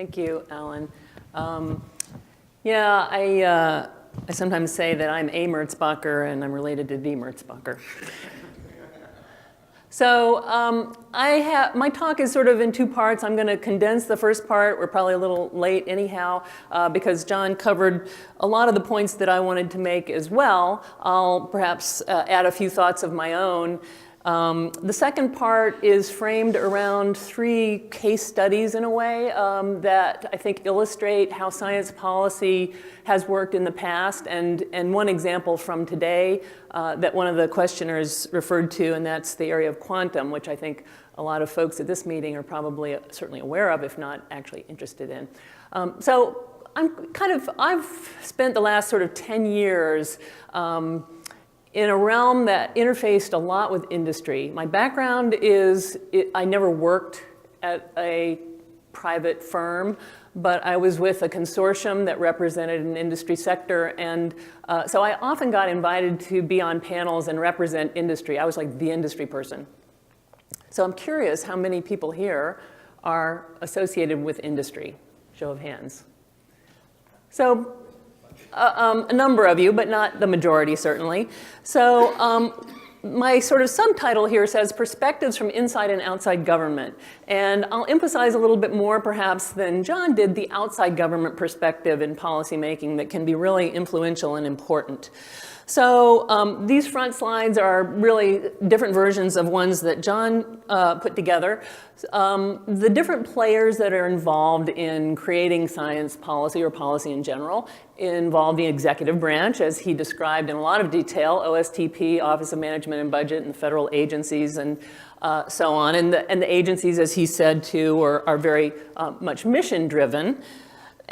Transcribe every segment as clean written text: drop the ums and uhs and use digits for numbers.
Thank you, Alan. Yeah, I sometimes say that I'm a Merzbacher and I'm related to the Merzbacher. So my talk is sort of in two parts. I'm going to condense the first part. We're probably a little late anyhow because John covered a lot of the points that I wanted to make as well. I'll perhaps add a few thoughts of my own. The second part is framed around three case studies in a way that I think illustrate how science policy has worked in the past, and one example from today that one of the questioners referred to, and that's the area of quantum, which I think a lot of folks at this meeting are probably certainly aware of, if not actually interested in. So I've spent the last sort of 10 years in a realm that interfaced a lot with industry. My background is, I never worked at a private firm, but I was with a consortium that represented an industry sector, and so I often got invited to be on panels and represent industry. I was like the industry person. So I'm curious how many people here are associated with industry. Show of hands. So a number of you, but not the majority, certainly. So my sort of subtitle here says Perspectives from Inside and Outside Government. And I'll emphasize a little bit more, perhaps, than John did, the outside government perspective in policymaking that can be really influential and important. So these front slides are really different versions of ones that John put together. The different players that are involved in creating science policy or policy in general involve the executive branch, as he described in a lot of detail, OSTP, Office of Management and Budget, and federal agencies, and so on. And the agencies, as he said, too, are very much mission-driven.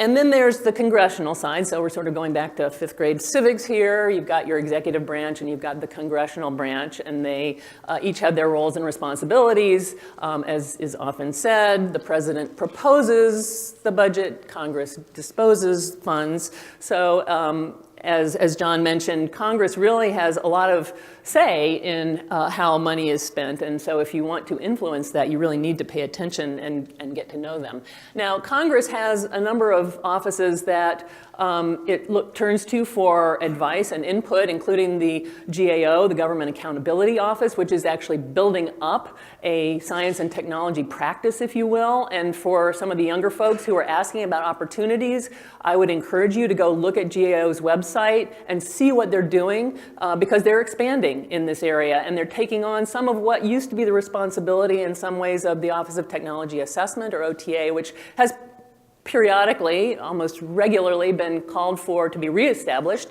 And then there's the congressional side, so we're sort of going back to fifth grade civics here. You've got your executive branch and you've got the congressional branch, and they each have their roles and responsibilities. As is often said, the president proposes the budget, Congress disposes funds. So as John mentioned, Congress really has a lot of say in how money is spent, and so if you want to influence that, you really need to pay attention and get to know them. Now, Congress has a number of offices that it turns to for advice and input, including the GAO, the Government Accountability Office, which is actually building up a science and technology practice, if you will. And for some of the younger folks who are asking about opportunities, I would encourage you to go look at GAO's website and see what they're doing, because they're expanding in this area, and they're taking on some of what used to be the responsibility in some ways of the Office of Technology Assessment, or OTA, which has periodically, almost regularly, been called for to be reestablished.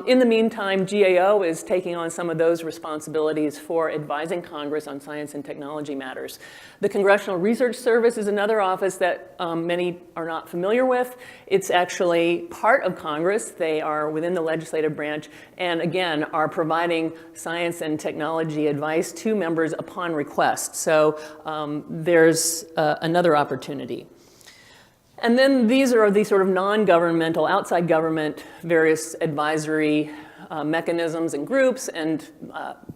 In the meantime, GAO is taking on some of those responsibilities for advising Congress on science and technology matters. The Congressional Research Service is another office that many are not familiar with. It's actually part of Congress. They are within the legislative branch, and again, are providing science and technology advice to members upon request. So there's another opportunity. And then these are the sort of non-governmental, outside government, various advisory mechanisms and groups, and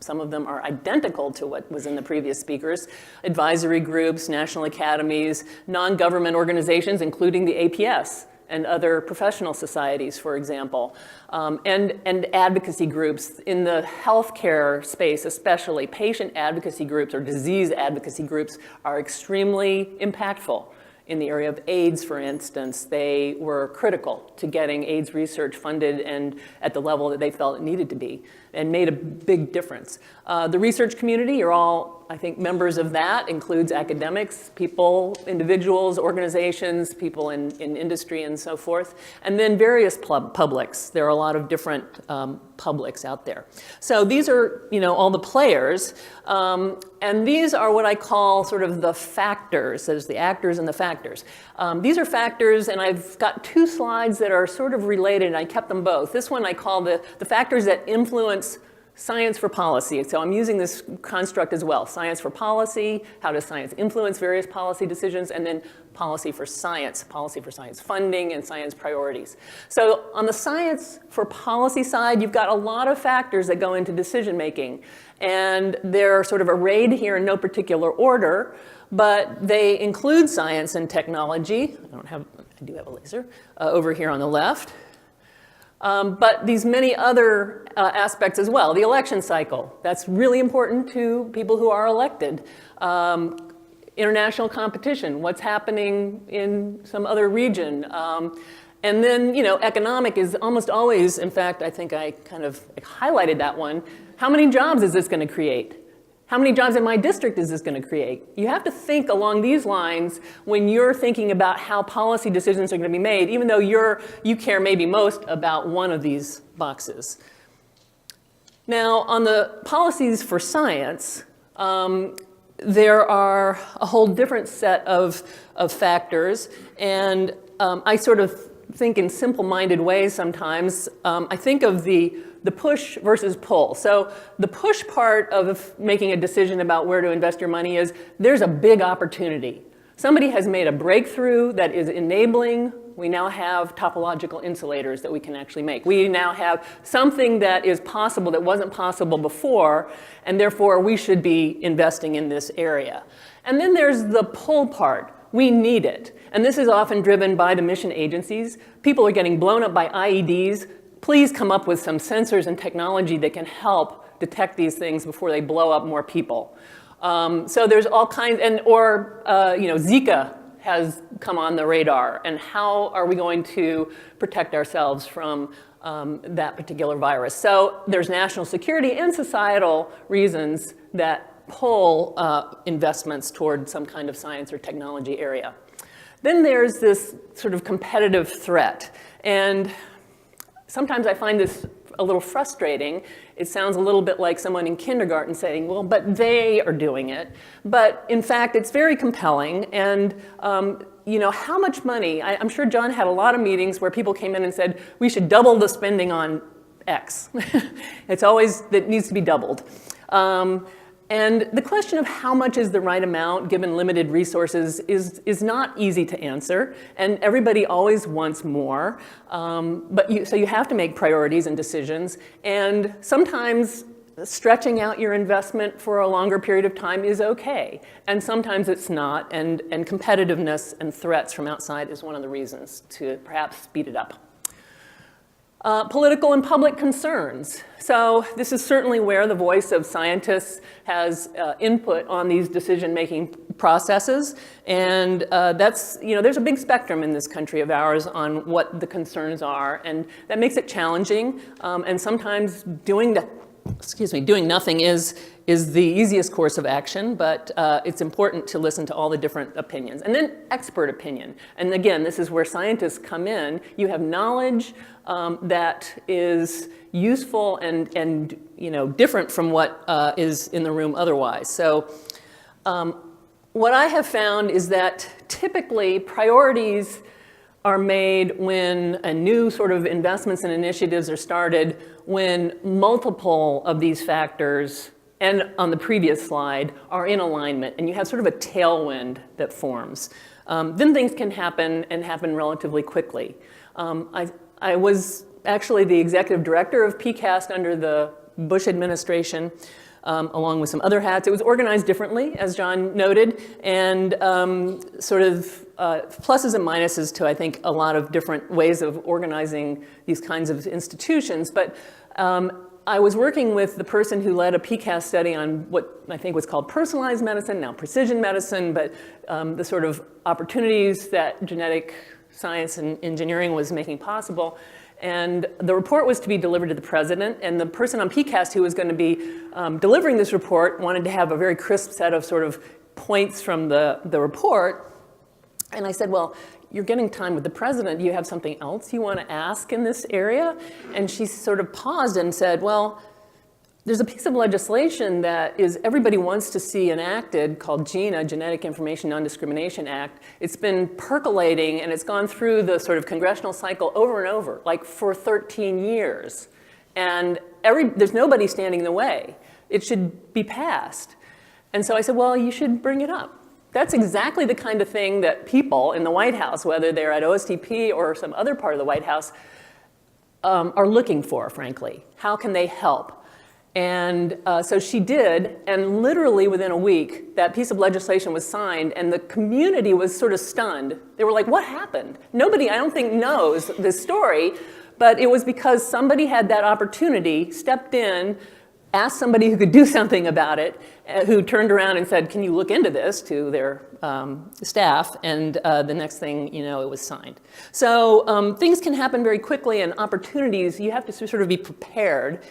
some of them are identical to what was in the previous speakers. Advisory groups, national academies, non-government organizations, including the APS and other professional societies, for example, and advocacy groups. In the healthcare space, especially, patient advocacy groups or disease advocacy groups are extremely impactful. In the area of AIDS, for instance, they were critical to getting AIDS research funded and at the level that they felt it needed to be, and made a big difference. The research community, you're all, I think, members of that, includes academics, people, individuals, organizations, people in industry and so forth, and then various publics. There are a lot of different publics out there. So these are, all the players, and these are what I call sort of the factors. There's the actors and the factors. These are factors, and I've got two slides that are sort of related, and I kept them both. This one I call the factors that influence science for policy. So I'm using this construct as well. Science for policy, how does science influence various policy decisions, and then policy for science funding and science priorities. So on the science for policy side, you've got a lot of factors that go into decision making. And they're sort of arrayed here in no particular order, but they include science and technology. I do have a laser over here on the left. But these many other aspects as well. The election cycle, that's really important to people who are elected. International competition, what's happening in some other region. And then, economic is almost always, in fact, I think I kind of highlighted that one. How many jobs is this going to create? How many jobs in my district is this going to create? You have to think along these lines when you're thinking about how policy decisions are going to be made, even though you care maybe most about one of these boxes. Now, on the policies for science, there are a whole different set of factors, and I sort of think in simple-minded ways sometimes. I think of the push versus pull. So the push part of making a decision about where to invest your money is there's a big opportunity. Somebody has made a breakthrough that is enabling. We now have topological insulators that we can actually make. We now have something that is possible that wasn't possible before, and therefore we should be investing in this area. And then there's the pull part. We need it. And this is often driven by the mission agencies. People are getting blown up by IEDs. Please come up with some sensors and technology that can help detect these things before they blow up more people. So there's all kinds, Zika has come on the radar, and how are we going to protect ourselves from that particular virus? So there's national security and societal reasons that pull investments toward some kind of science or technology area. Then there's this sort of competitive threat, and sometimes I find this a little frustrating. It sounds a little bit like someone in kindergarten saying, well, but they are doing it. But in fact, it's very compelling. And how much money? I'm sure John had a lot of meetings where people came in and said, we should double the spending on X. It's always, that needs to be doubled. And the question of how much is the right amount given limited resources is not easy to answer, and everybody always wants more. So you have to make priorities and decisions, and sometimes stretching out your investment for a longer period of time is okay, and sometimes it's not, and competitiveness and threats from outside is one of the reasons to perhaps speed it up. Political and public concerns. So this is certainly where the voice of scientists has input on these decision-making processes. And there's a big spectrum in this country of ours on what the concerns are. And that makes it challenging. And sometimes doing nothing is the easiest course of action, but it's important to listen to all the different opinions. And then expert opinion. And again, this is where scientists come in. You have knowledge that is useful and different from what is in the room otherwise. So what I have found is that typically priorities are made when a new sort of investments and initiatives are started, when multiple of these factors, and on the previous slide, are in alignment, and you have sort of a tailwind that forms. Then things can happen and happen relatively quickly. I was actually the executive director of PCAST under the Bush administration, along with some other hats. It was organized differently, as John noted, and sort of pluses and minuses to, I think, a lot of different ways of organizing these kinds of institutions. But I was working with the person who led a PCAST study on what I think was called personalized medicine, now precision medicine, but the sort of opportunities that genetic science and engineering was making possible. And the report was to be delivered to the president, and the person on PCAST who was going to be delivering this report wanted to have a very crisp set of sort of points from the report. And I said, well, you're getting time with the president. Do you have something else you want to ask in this area? And she sort of paused and said, well, there's a piece of legislation that everybody wants to see enacted called GINA, Genetic Information Non-Discrimination Act. It's been percolating, and it's gone through the sort of congressional cycle over and over, like for 13 years. And there's nobody standing in the way. It should be passed. And so I said, well, you should bring it up. That's exactly the kind of thing that people in the White House, whether they're at OSTP or some other part of the White House, are looking for, frankly. How can they help? And so she did, and literally within a week, that piece of legislation was signed, and the community was sort of stunned. They were like, what happened? Nobody, I don't think, knows this story, but it was because somebody had that opportunity, stepped in, asked somebody who could do something about it, who turned around and said, can you look into this, to their staff, and the next thing you know, it was signed. So things can happen very quickly, and opportunities, you have to sort of be prepared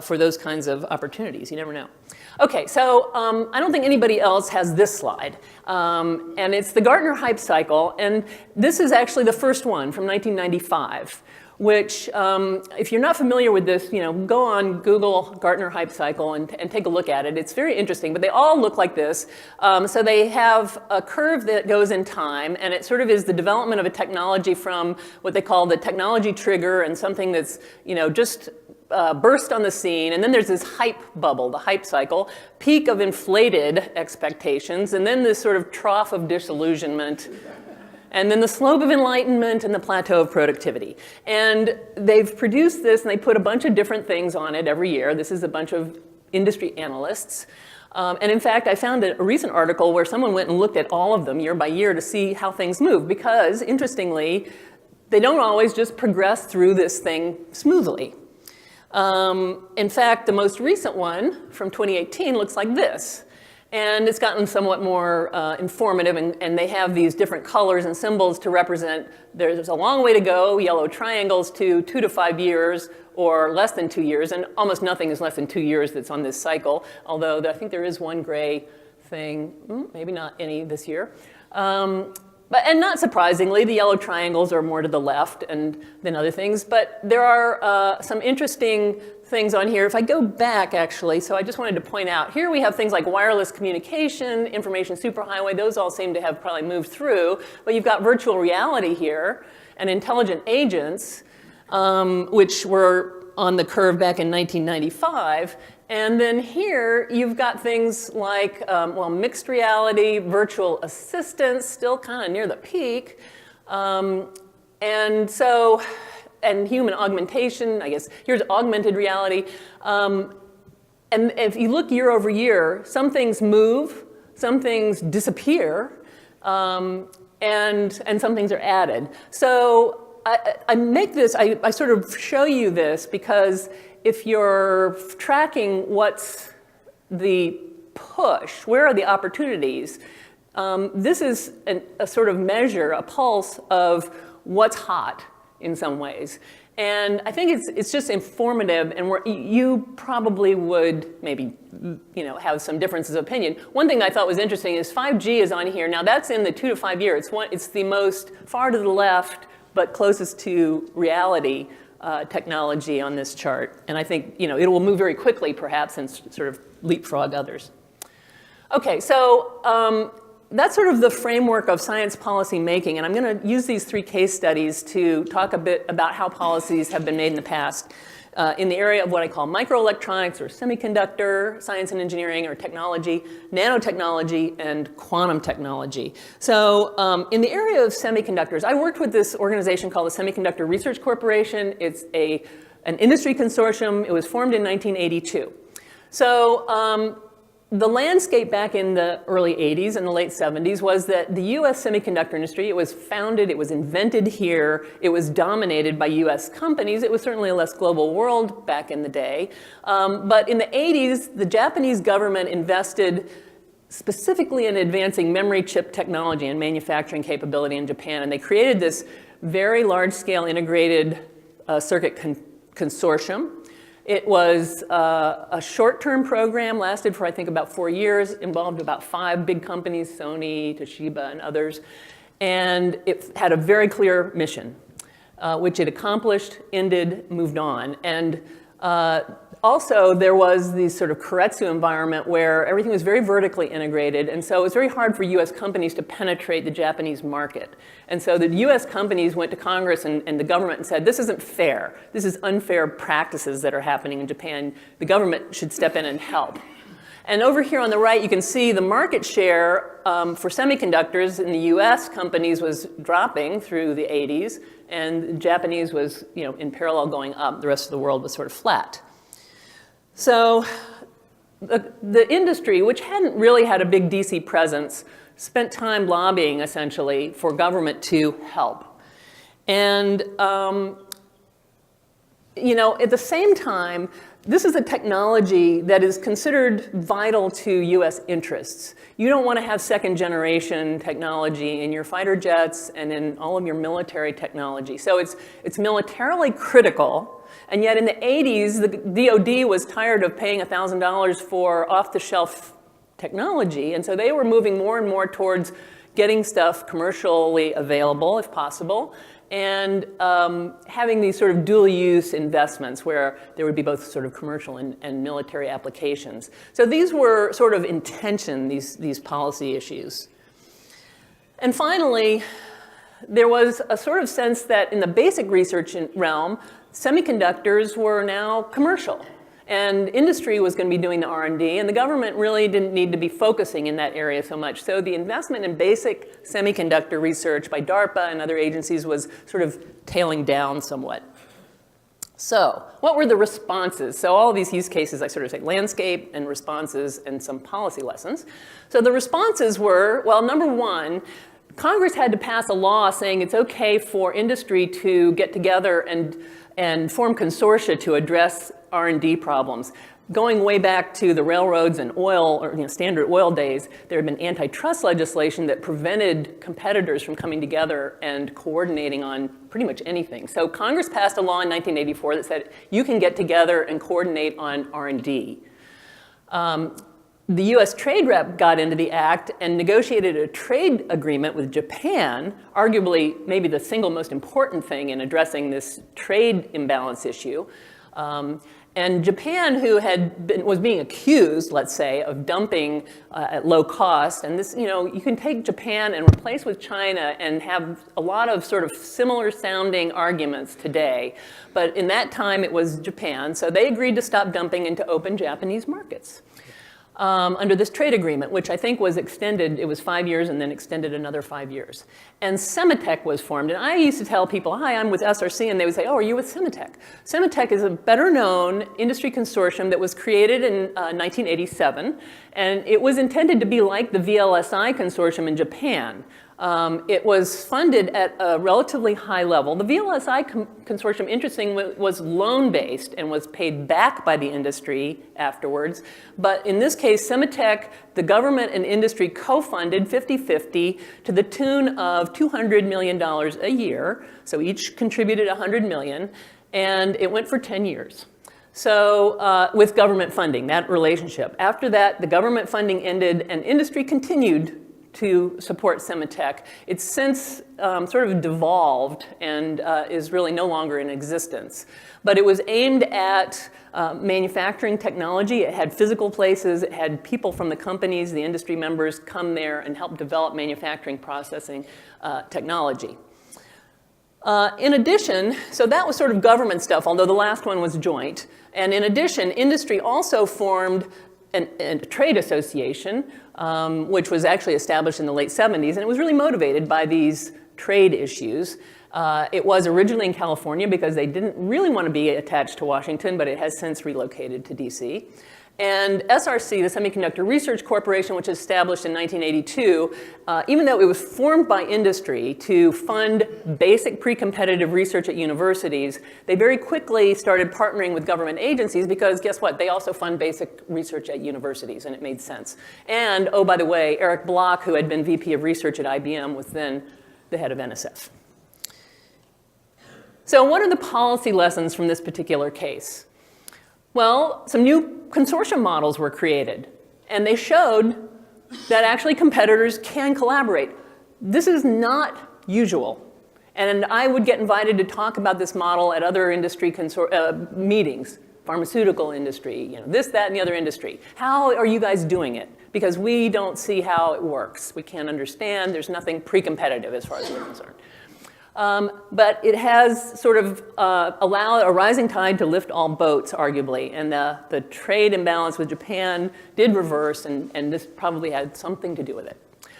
for those kinds of opportunities. You never know. Okay, so I don't think anybody else has this slide. And it's the Gartner hype cycle, and this is actually the first one from 1995. Which, if you're not familiar with this, go on Google Gartner hype cycle and take a look at it. It's very interesting, but they all look like this. So they have a curve that goes in time, and it sort of is the development of a technology from what they call the technology trigger and something that's, just burst on the scene. And then there's this hype bubble, the hype cycle, peak of inflated expectations, and then this sort of trough of disillusionment. And then the slope of enlightenment and the plateau of productivity. And they've produced this, and they put a bunch of different things on it every year. This is a bunch of industry analysts. And in fact, I found a recent article where someone went and looked at all of them year by year to see how things move, because interestingly, they don't always just progress through this thing smoothly. In fact, the most recent one from 2018 looks like this. And it's gotten somewhat more informative, and they have these different colors and symbols to represent there's a long way to go, yellow triangles, to 2 to 5 years, or less than 2 years, and almost nothing is less than 2 years that's on this cycle, although I think there is one gray thing, maybe not any this year. And not surprisingly, the yellow triangles are more to the left than other things, but there are some interesting things on here. If I go back, actually, so I just wanted to point out, here we have things like wireless communication, information superhighway, those all seem to have probably moved through, but you've got virtual reality here, and intelligent agents, which were on the curve back in 1995, and then here you've got things like, mixed reality, virtual assistants, still kind of near the peak, and human augmentation, I guess. Here's augmented reality. And if you look year over year, some things move, some things disappear, and some things are added. So I make this, I sort of show you this because if you're tracking what's the push, where are the opportunities, this is a sort of measure, a pulse of what's hot in some ways. And I think it's just informative, and you probably would maybe have some differences of opinion. One thing that I thought was interesting is 5G is on here. Now that's in the 2 to 5 years. It's the most far to the left, but closest to reality technology on this chart. And I think it will move very quickly, perhaps, and sort of leapfrog others. Okay, so that's sort of the framework of science policy making, and I'm going to use these 3 case studies to talk a bit about how policies have been made in the past in the area of what I call microelectronics or semiconductor science and engineering or technology, nanotechnology, and quantum technology. So in the area of semiconductors, I worked with this organization called the Semiconductor Research Corporation. It's an industry consortium. It was formed in 1982. So the landscape back in the early 80s and the late 70s was that the US semiconductor industry, it was founded, it was invented here, it was dominated by US companies. It was certainly a less global world back in the day. But in the 80s, the Japanese government invested specifically in advancing memory chip technology and manufacturing capability in Japan. And they created this very large-scale integrated circuit consortium. It was a short-term program, lasted for I think about 4 years, involved about 5 big companies, Sony, Toshiba, and others. And it had a very clear mission, which it accomplished, ended, moved on. And Also, there was this sort of keiretsu environment where everything was very vertically integrated, and so it was very hard for US companies to penetrate the Japanese market. And so the US companies went to Congress and the government and said, this isn't fair. This is unfair practices that are happening in Japan. The government should step in and help. And over here on the right, you can see the market share for semiconductors in the US companies was dropping through the 80s, and the Japanese was, in parallel going up. The rest of the world was sort of flat. So the industry, which hadn't really had a big DC presence, spent time lobbying, essentially, for government to help. And, at the same time, this is a technology that is considered vital to US interests. You don't want to have second generation technology in your fighter jets and in all of your military technology. So it's militarily critical. And yet in the 80s, the DoD was tired of paying $1,000 for off-the-shelf technology. And so they were moving more and more towards getting stuff commercially available, if possible, and having these sort of dual-use investments where there would be both sort of commercial and military applications. So these were sort of in tension, these policy issues. And finally, there was a sort of sense that in the basic research realm, semiconductors were now commercial. And industry was going to be doing the R&D, and the government really didn't need to be focusing in that area so much. So the investment in basic semiconductor research by DARPA and other agencies was sort of tailing down somewhat. So what were the responses? So all of these use cases, I sort of say landscape and responses and some policy lessons. So the responses were, well, number one, Congress had to pass a law saying it's okay for industry to get together and form consortia to address R&D problems. Going way back to the railroads and oil, or standard oil days, there had been antitrust legislation that prevented competitors from coming together and coordinating on pretty much anything. So Congress passed a law in 1984 that said you can get together and coordinate on R&D. The US trade rep got into the act and negotiated a trade agreement with Japan, arguably maybe the single most important thing in addressing this trade imbalance issue. And Japan, who was being accused, let's say, of dumping at low cost, and this, you can take Japan and replace with China and have a lot of sort of similar sounding arguments today. But in that time, it was Japan, so they agreed to stop dumping into open Japanese markets. Under this trade agreement, which I think was extended, it was 5 years and then extended another 5 years. And Semitech was formed. And I used to tell people, hi, I'm with SRC, and they would say, oh, are you with Semitech? Semitech is a better known industry consortium that was created in 1987. And it was intended to be like the VLSI consortium in Japan. It was funded at a relatively high level. The VLSI consortium, interestingly, was loan-based and was paid back by the industry afterwards. But in this case, Semitech, the government and industry co-funded 50-50 to the tune of $200 million a year. So each contributed $100 million, and it went for 10 years. So with government funding, that relationship. After that, the government funding ended and industry continued to support Semitech. It's since sort of devolved and is really no longer in existence. But it was aimed at manufacturing technology. It had physical places. It had people from the companies, the industry members come there and help develop manufacturing processing technology. In addition, so that was sort of government stuff, although the last one was joint. And in addition, industry also formed a trade association, which was actually established in the late 70s, and it was really motivated by these trade issues. It was originally in California because they didn't really want to be attached to Washington, but it has since relocated to DC. And SRC, the Semiconductor Research Corporation, which was established in 1982, even though it was formed by industry to fund basic pre-competitive research at universities, they very quickly started partnering with government agencies because guess what? They also fund basic research at universities, and it made sense. And, oh, by the way, Eric Bloch, who had been VP of Research at IBM, was then the head of NSF. So what are the policy lessons from this particular case? Well, some new consortium models were created, and they showed that actually competitors can collaborate. This is not usual, and I would get invited to talk about this model at other industry meetings. pharmaceutical industry, this, that, and the other industry. How are you guys doing it? Because we don't see how it works. We can't understand. There's nothing pre-competitive as far as we're concerned. But it has sort of allowed a rising tide to lift all boats, arguably. And the trade imbalance with Japan did reverse, and this probably had something to do with it.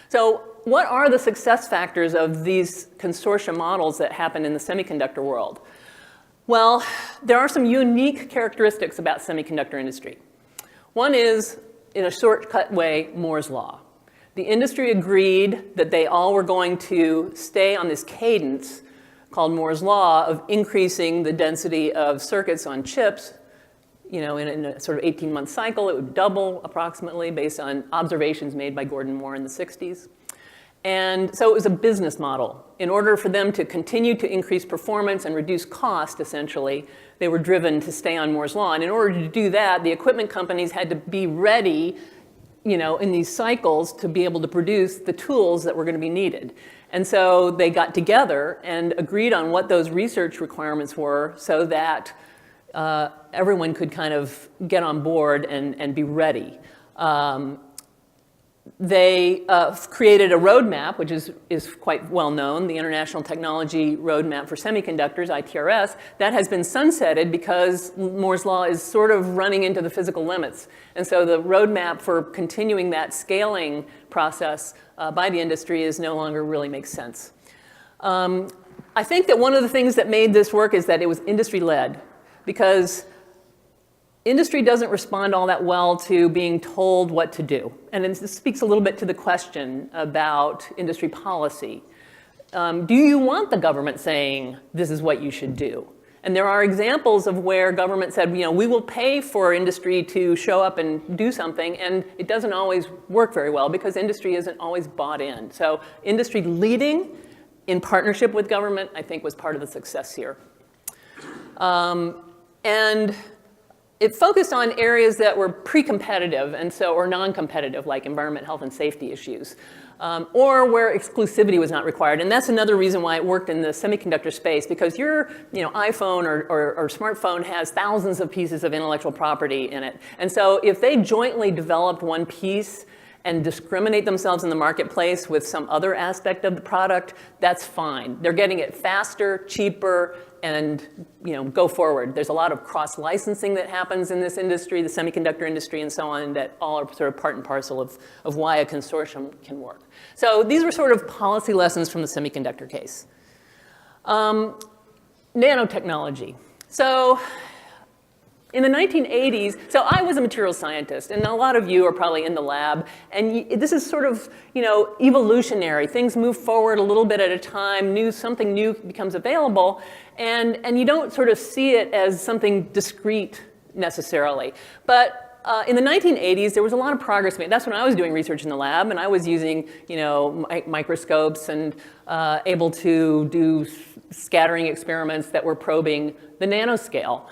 So what are the success factors of these consortium models that happen in the semiconductor world? Well, there are some unique characteristics about semiconductor industry. One is, in a shortcut way, Moore's law. The industry agreed that they all were going to stay on this cadence called Moore's law of increasing the density of circuits on chips. In a sort of 18-month cycle, it would double approximately based on observations made by Gordon Moore in the 60s. And so it was a business model. In order for them to continue to increase performance and reduce cost, essentially, they were driven to stay on Moore's law. And in order to do that, the equipment companies had to be ready, in these cycles to be able to produce the tools that were going to be needed. And so they got together and agreed on what those research requirements were so that everyone could kind of get on board and be ready. They created a roadmap, which is quite well known, the International Technology Roadmap for Semiconductors, ITRS. That has been sunsetted because Moore's law is sort of running into the physical limits. And so the roadmap for continuing that scaling process by the industry is no longer really makes sense. I think that one of the things that made this work is that it was industry-led, because industry doesn't respond all that well to being told what to do. And this speaks a little bit to the question about industry policy. Do you want the government saying, this is what you should do? And there are examples of where government said, we will pay for industry to show up and do something, and it doesn't always work very well because industry isn't always bought in. So industry leading in partnership with government, I think, was part of the success here. And it focused on areas that were pre-competitive or non-competitive, like environment, health, and safety issues, or where exclusivity was not required. And that's another reason why it worked in the semiconductor space, because your iPhone or smartphone has thousands of pieces of intellectual property in it. And so if they jointly developed one piece and discriminate themselves in the marketplace with some other aspect of the product, that's fine. They're getting it faster, cheaper, and go forward. There's a lot of cross-licensing that happens in this industry, the semiconductor industry and so on, that all are sort of part and parcel of why a consortium can work. So these were sort of policy lessons from the semiconductor case. Nanotechnology. So in the 1980s, so I was a materials scientist, and a lot of you are probably in the lab, and this is sort of, evolutionary. Things move forward a little bit at a time, something new becomes available, and you don't sort of see it as something discrete necessarily. But in the 1980s, there was a lot of progress made. That's when I was doing research in the lab, and I was using, microscopes and able to do scattering experiments that were probing the nanoscale.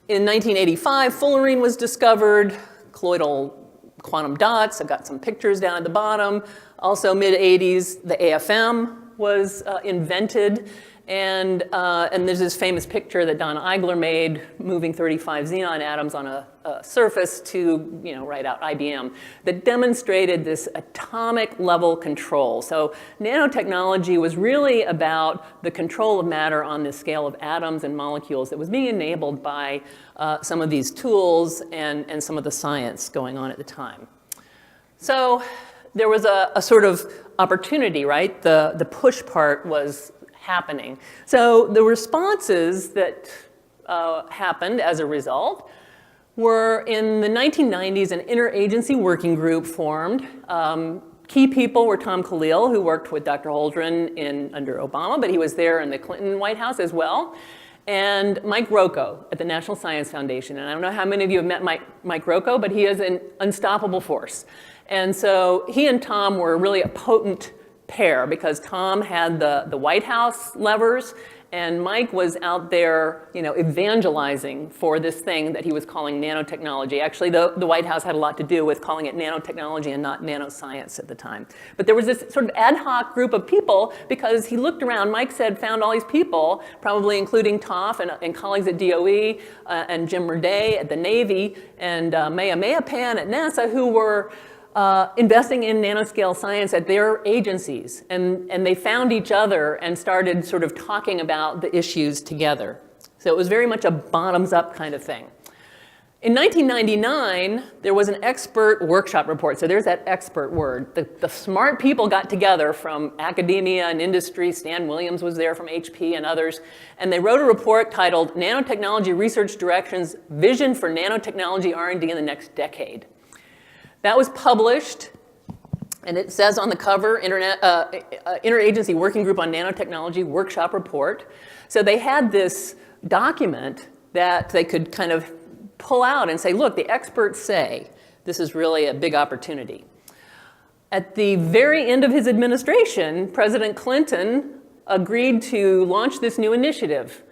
In 1985, fullerene was discovered, colloidal quantum dots. I've got some pictures down at the bottom. Also, mid-80s, the AFM was invented. And there's this famous picture that Don Eigler made, moving 35 xenon atoms on a surface to write out IBM, that demonstrated this atomic level control. So nanotechnology was really about the control of matter on the scale of atoms and molecules that was being enabled by some of these tools and some of the science going on at the time. So there was a sort of opportunity, right? The push part was happening. So the responses that happened as a result were, in the 1990s, an interagency working group formed. Key people were Tom Khalil, who worked with Dr. Holdren under Obama, but he was there in the Clinton White House as well, and Mike Rocco at the National Science Foundation. And I don't know how many of you have met Mike Rocco, but he is an unstoppable force. And so he and Tom were really a potent pair, because Tom had the White House levers And Mike was out there, evangelizing for this thing that he was calling nanotechnology. Actually, the White House had a lot to do with calling it nanotechnology and not nanoscience at the time. But there was this sort of ad hoc group of people because he looked around, Mike said, found all these people, probably including Toff and colleagues at DOE and Jim Murday at the Navy and Maya Mayapan at NASA who were investing in nanoscale science at their agencies. And they found each other and started sort of talking about the issues together. So it was very much a bottoms-up kind of thing. In 1999, there was an expert workshop report. So there's that expert word. The smart people got together from academia and industry. Stan Williams was there from HP and others. And they wrote a report titled Nanotechnology Research Directions, Vision for Nanotechnology R&D in the Next Decade. That was published, and it says on the cover, Interagency Working Group on Nanotechnology Workshop Report. So they had this document that they could kind of pull out and say, look, the experts say this is really a big opportunity. At the very end of his administration, President Clinton agreed to launch this new initiative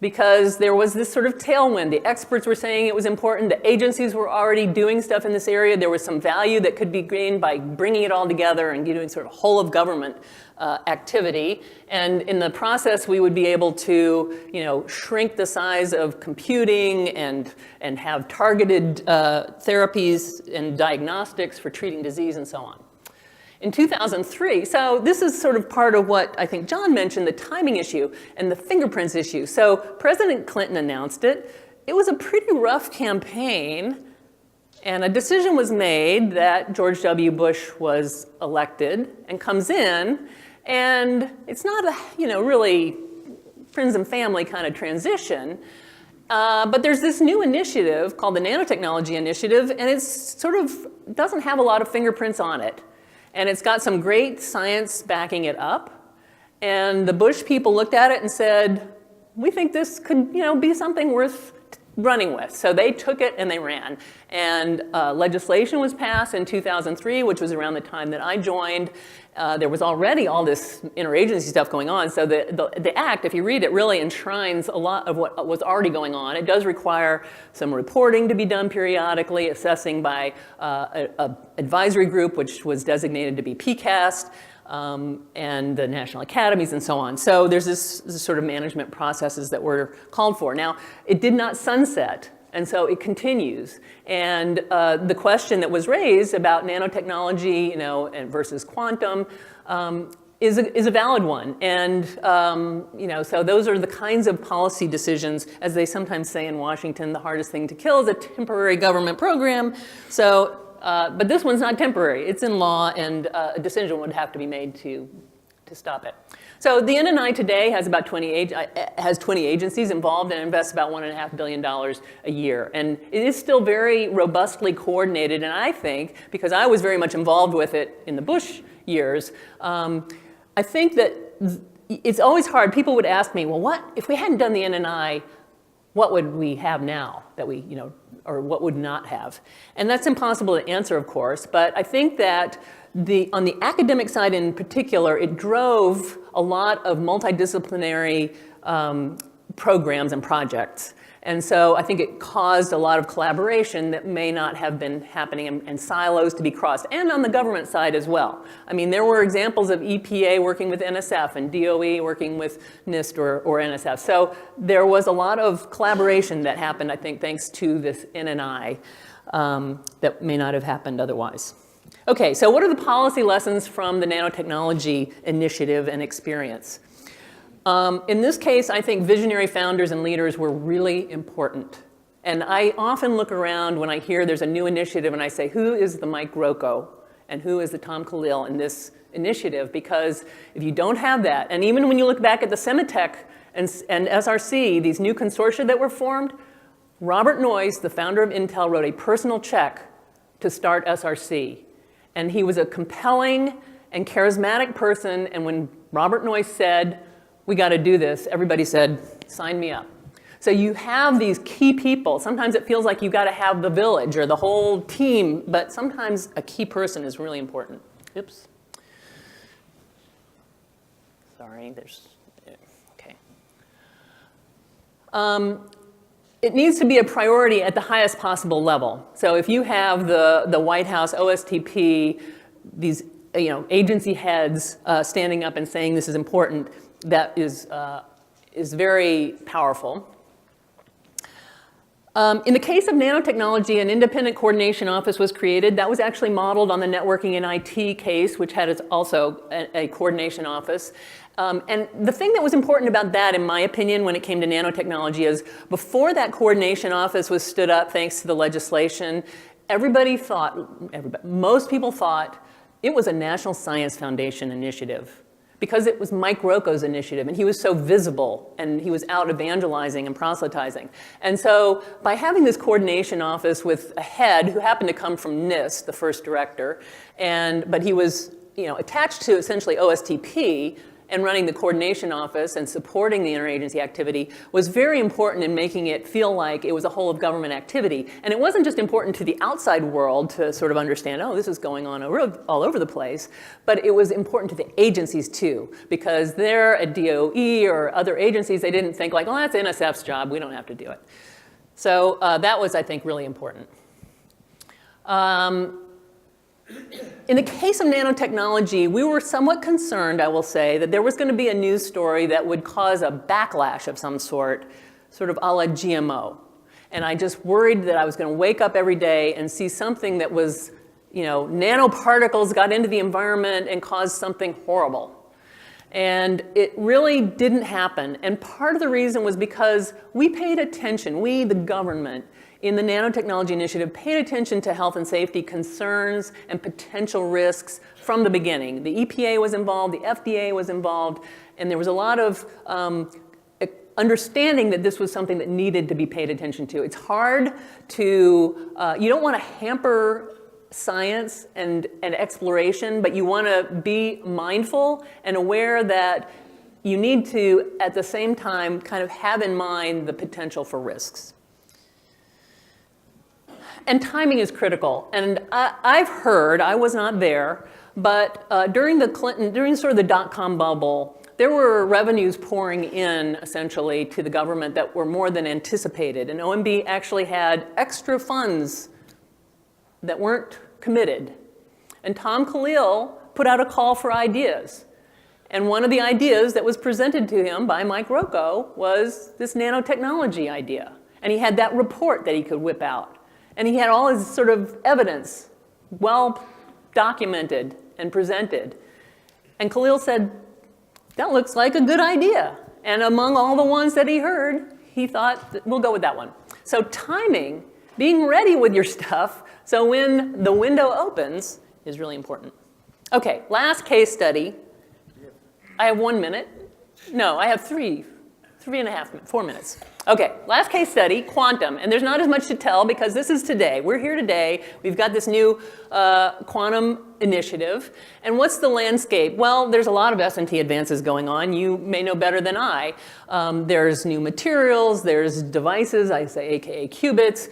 because there was this sort of tailwind. The experts were saying it was important. The agencies were already doing stuff in this area. There was some value that could be gained by bringing it all together and doing sort of whole of government activity. And in the process, we would be able to, shrink the size of computing and have targeted therapies and diagnostics for treating disease and so on. In 2003, so this is sort of part of what I think John mentioned, the timing issue and the fingerprints issue. So President Clinton announced it. It was a pretty rough campaign, and a decision was made that George W. Bush was elected and comes in, and it's not a, really friends and family kind of transition. But there's this new initiative called the Nanotechnology Initiative, and it's sort of doesn't have a lot of fingerprints on it. And it's got some great science backing it up. And the Bush people looked at it and said, we think this could be something worth running with. So they took it and they ran. And legislation was passed in 2003, which was around the time that I joined. There was already all this interagency stuff going on. So the act, if you read it, really enshrines a lot of what was already going on. It does require some reporting to be done periodically, assessing by an advisory group, which was designated to be PCAST, and the national academies and so on. So there's this sort of management processes that were called for. Now, it did not sunset. And so it continues. And the question that was raised about nanotechnology, and versus quantum, is a valid one. And so those are the kinds of policy decisions, as they sometimes say in Washington, the hardest thing to kill is a temporary government program. So, but this one's not temporary. It's in law, and a decision would have to be made to stop it. So the NNI today has about 20 agencies involved and invests about $1.5 billion a year. And it is still very robustly coordinated. And I think, because I was very much involved with it in the Bush years, I think that it's always hard. People would ask me, well, what if we hadn't done the NNI, what would we have now that we, or what would not have? And that's impossible to answer, of course. But I think that on the academic side in particular, it drove a lot of multidisciplinary programs and projects. And so I think it caused a lot of collaboration that may not have been happening, and silos to be crossed, and on the government side as well. I mean, there were examples of EPA working with NSF and DOE working with NIST or NSF. So there was a lot of collaboration that happened, I think, thanks to this NNI that may not have happened otherwise. Okay, so what are the policy lessons from the nanotechnology initiative and experience? In this case, I think visionary founders and leaders were really important. And I often look around when I hear there's a new initiative and I say, who is the Mike Rocco and who is the Tom Khalil in this initiative? Because if you don't have that, and even when you look back at the Semitech and SRC, these new consortia that were formed, Robert Noyce, the founder of Intel, wrote a personal check to start SRC. And he was a compelling and charismatic person. And when Robert Noyce said, we got to do this, everybody said, sign me up. So you have these key people. Sometimes it feels like you got to have the village or the whole team, but sometimes a key person is really important. Oops. Sorry, okay. It needs to be a priority at the highest possible level. So if you have the White House, OSTP, these agency heads standing up and saying this is important, that is very powerful. In the case of nanotechnology, an independent coordination office was created. That was actually modeled on the networking and IT case, which had also a coordination office. And the thing that was important about that, in my opinion, when it came to nanotechnology is before that coordination office was stood up, thanks to the legislation, most people thought it was a National Science Foundation initiative because it was Mike Rocco's initiative, and he was so visible, and he was out evangelizing and proselytizing. And so by having this coordination office with a head who happened to come from NIST, the first director, but he was attached to essentially OSTP, and running the coordination office and supporting the interagency activity was very important in making it feel like it was a whole of government activity. And it wasn't just important to the outside world to sort of understand, oh, this is going on all over the place, but it was important to the agencies too, because they're at DOE or other agencies, they didn't think like, well, that's NSF's job, we don't have to do it. So that was, I think, really important. In the case of nanotechnology, we were somewhat concerned, I will say, that there was going to be a news story that would cause a backlash of some sort of a la GMO. And I just worried that I was going to wake up every day and see something that was, nanoparticles got into the environment and caused something horrible. And it really didn't happen. And part of the reason was because we paid attention, we, the government, in the Nanotechnology Initiative, paid attention to health and safety concerns and potential risks from the beginning. The EPA was involved, the FDA was involved, and there was a lot of understanding that this was something that needed to be paid attention to. It's hard to, you don't want to hamper science and exploration, but you want to be mindful and aware that you need to, at the same time, kind of have in mind the potential for risks. And timing is critical. And I've heard, I was not there, but during sort of the dot-com bubble, there were revenues pouring in, essentially, to the government that were more than anticipated. And OMB actually had extra funds that weren't committed. And Tom Khalil put out a call for ideas. And one of the ideas that was presented to him by Mike Rocco was this nanotechnology idea. And he had that report that he could whip out. And he had all his sort of evidence well documented and presented. And Khalil said, that looks like a good idea. And among all the ones that he heard, he thought, we'll go with that one. So timing, being ready with your stuff, so when the window opens, is really important. Okay, last case study. I have 1 minute. No, I have 4 minutes. Okay, last case study, quantum. And there's not as much to tell because this is today. We're here today. We've got this new quantum initiative. And what's the landscape? Well, there's a lot of S&T advances going on. You may know better than I. There's new materials. There's devices, I say AKA qubits.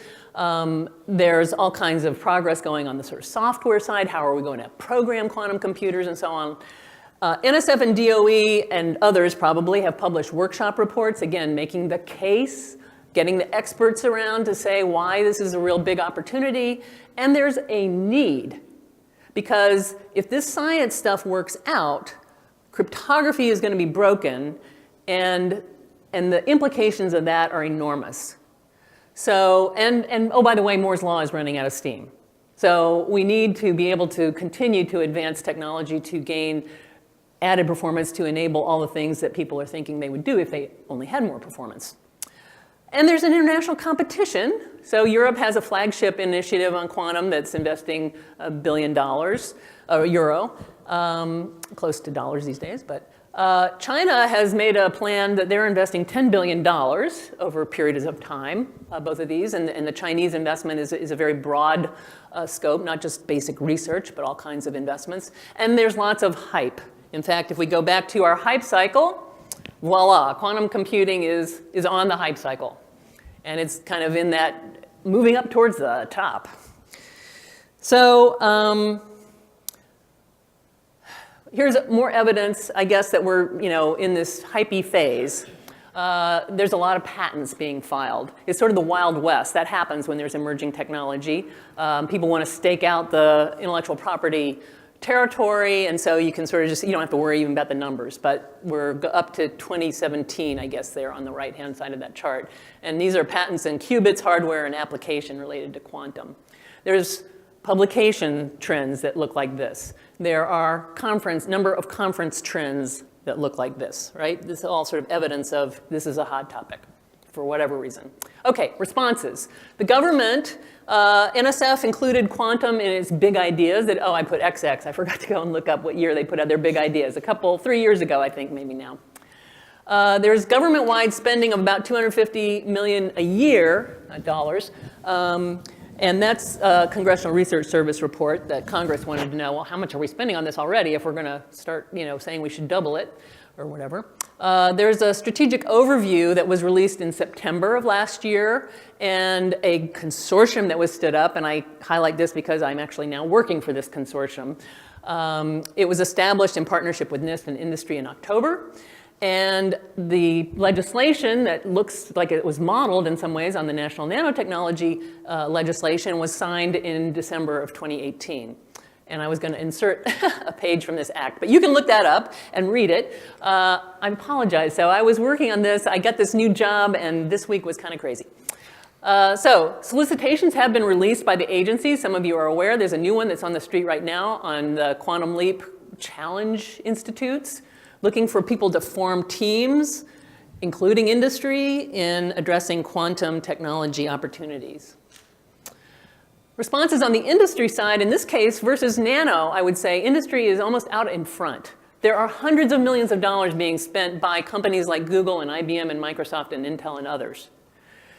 There's all kinds of progress going on the sort of software side. How are we going to program quantum computers and so on? NSF and DOE and others probably have published workshop reports, again, making the case, getting the experts around to say why this is a real big opportunity. And there's a need, because if this science stuff works out, cryptography is going to be broken, and the implications of that are enormous. So, and oh, by the way, Moore's Law is running out of steam. So we need to be able to continue to advance technology to gain added performance to enable all the things that people are thinking they would do if they only had more performance. And there's an international competition. So Europe has a flagship initiative on quantum that's investing $1 billion, euro, close to dollars these days. But China has made a plan that they're investing $10 billion over periods of time, both of these. And the Chinese investment is a very broad scope, not just basic research, but all kinds of investments. And there's lots of hype. In fact, if we go back to our hype cycle, voila, quantum computing is on the hype cycle. And it's kind of in that, moving up towards the top. So here's more evidence, I guess, that we're in this hypey phase. there's a lot of patents being filed. It's sort of the Wild West. That happens when there's emerging technology. People want to stake out the intellectual property territory, and so you can sort of just, you don't have to worry even about the numbers, but we're up to 2017, I guess, there on the right-hand side of that chart. And these are patents in qubits, hardware, and application related to quantum. There's publication trends that look like this. There are number of conference trends that look like this, right? This is all sort of evidence of this is a hot topic for whatever reason. Okay, responses. The government, NSF included quantum in its big ideas that, oh, I put XX. I forgot to go and look up what year they put out their big ideas. 3 years ago, I think, maybe now. There's government-wide spending of about $250 million a year, dollars. And that's a Congressional Research Service report that Congress wanted to know, well, how much are we spending on this already if we're going to start, saying we should double it or whatever. There's a strategic overview that was released in September of last year and a consortium that was stood up, and I highlight this because I'm actually now working for this consortium. It was established in partnership with NIST and industry in October. And the legislation that looks like it was modeled in some ways on the National Nanotechnology legislation was signed in December of 2018. And I was going to insert a page from this act, but you can look that up and read it. I apologize. So I was working on this. I got this new job, and this week was kind of crazy. So solicitations have been released by the agency. Some of you are aware. There's a new one that's on the street right now on the Quantum Leap Challenge Institutes, looking for people to form teams, including industry, in addressing quantum technology opportunities. Responses on the industry side, in this case, versus nano, I would say industry is almost out in front. There are hundreds of millions of dollars being spent by companies like Google and IBM and Microsoft and Intel and others.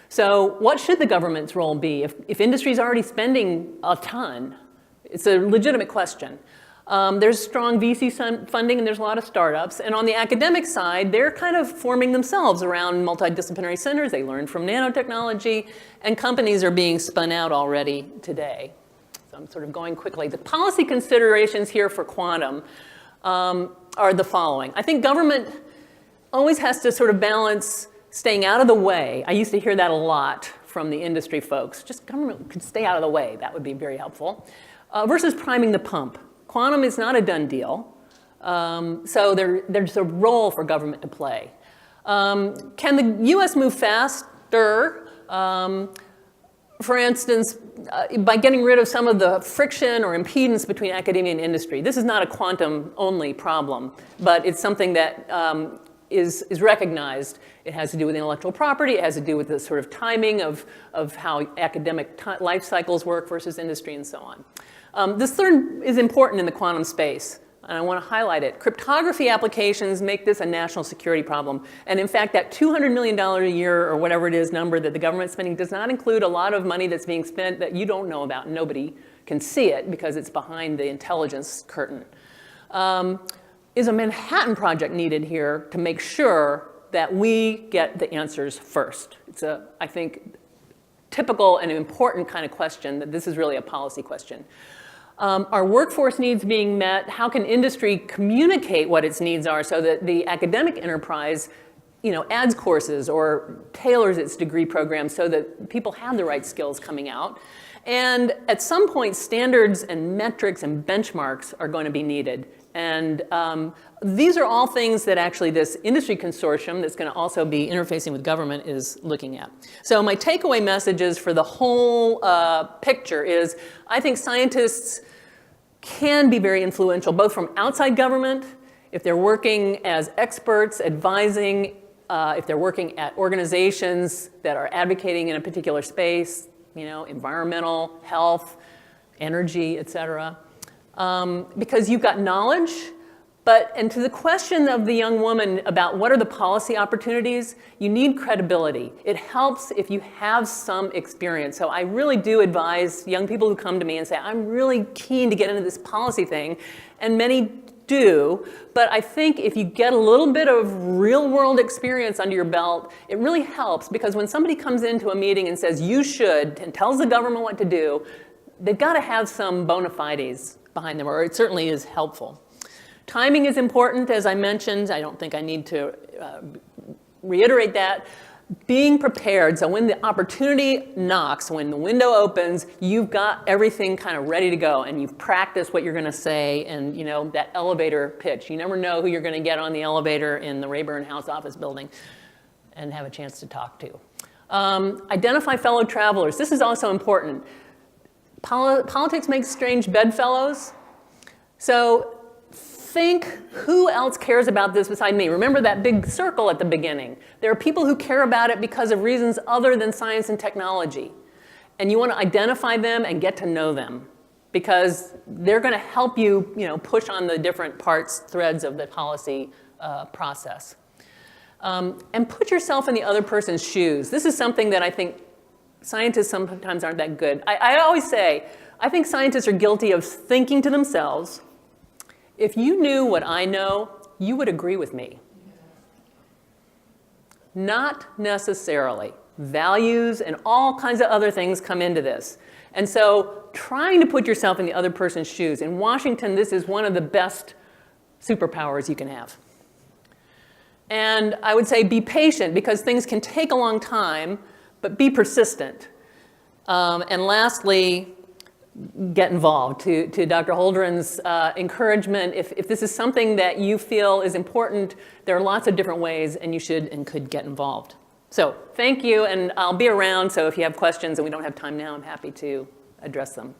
So what should the government's role be? If industry is already spending a ton, it's a legitimate question. There's strong VC funding and there's a lot of startups. And on the academic side, they're kind of forming themselves around multidisciplinary centers. They learned from nanotechnology, and companies are being spun out already today. So I'm sort of going quickly. The policy considerations here for quantum are the following. I think government always has to sort of balance staying out of the way. I used to hear that a lot from the industry folks. Just government could stay out of the way. That would be very helpful. Versus priming the pump. Quantum is not a done deal, so there's a role for government to play. Can the US move faster? For instance, by getting rid of some of the friction or impedance between academia and industry. This is not a quantum-only problem, but it's something that is recognized. It has to do with intellectual property. It has to do with the sort of timing of how academic life cycles work versus industry and so on. This third is important in the quantum space, and I want to highlight it. Cryptography applications make this a national security problem. And in fact, that $200 million a year or whatever it is number that the government's spending does not include a lot of money that's being spent that you don't know about. Nobody can see it because it's behind the intelligence curtain. Is a Manhattan Project needed here to make sure that we get the answers first? It's I think, typical and important kind of question that this is really a policy question. Are workforce needs being met? How can industry communicate what its needs are so that the academic enterprise, adds courses or tailors its degree programs so that people have the right skills coming out? And at some point, standards and metrics and benchmarks are going to be needed. And these are all things that actually this industry consortium that's going to also be interfacing with government is looking at. So my takeaway messages for the whole picture is I think scientists can be very influential, both from outside government, if they're working as experts, advising, if they're working at organizations that are advocating in a particular space, environmental, health, energy, et cetera. Because you've got knowledge, and to the question of the young woman about what are the policy opportunities, you need credibility. It helps if you have some experience. So I really do advise young people who come to me and say, I'm really keen to get into this policy thing, and many do, but I think if you get a little bit of real world experience under your belt, it really helps, because when somebody comes into a meeting and says you should and tells the government what to do, they've got to have some bona fides behind them, or it certainly is helpful. Timing is important, as I mentioned. I don't think I need to reiterate that. Being prepared, so when the opportunity knocks, when the window opens, you've got everything kind of ready to go, and you've practiced what you're going to say, and you know that elevator pitch. You never know who you're going to get on the elevator in the Rayburn House office building and have a chance to talk to. Identify fellow travelers. This is also important. Politics makes strange bedfellows. So think, who else cares about this beside me? Remember that big circle at the beginning. There are people who care about it because of reasons other than science and technology. And you want to identify them and get to know them, because they're going to help you, push on the different parts, threads of the policy process. And put yourself in the other person's shoes. This is something that I think scientists sometimes aren't that good. I always say, I think scientists are guilty of thinking to themselves, if you knew what I know, you would agree with me. Not necessarily. Values and all kinds of other things come into this. And so trying to put yourself in the other person's shoes. In Washington, this is one of the best superpowers you can have. And I would say be patient, because things can take a long time, but be persistent. And lastly, get involved. To Dr. Holdren's encouragement, if this is something that you feel is important, there are lots of different ways, and you should and could get involved. So thank you, and I'll be around, so if you have questions and we don't have time now, I'm happy to address them.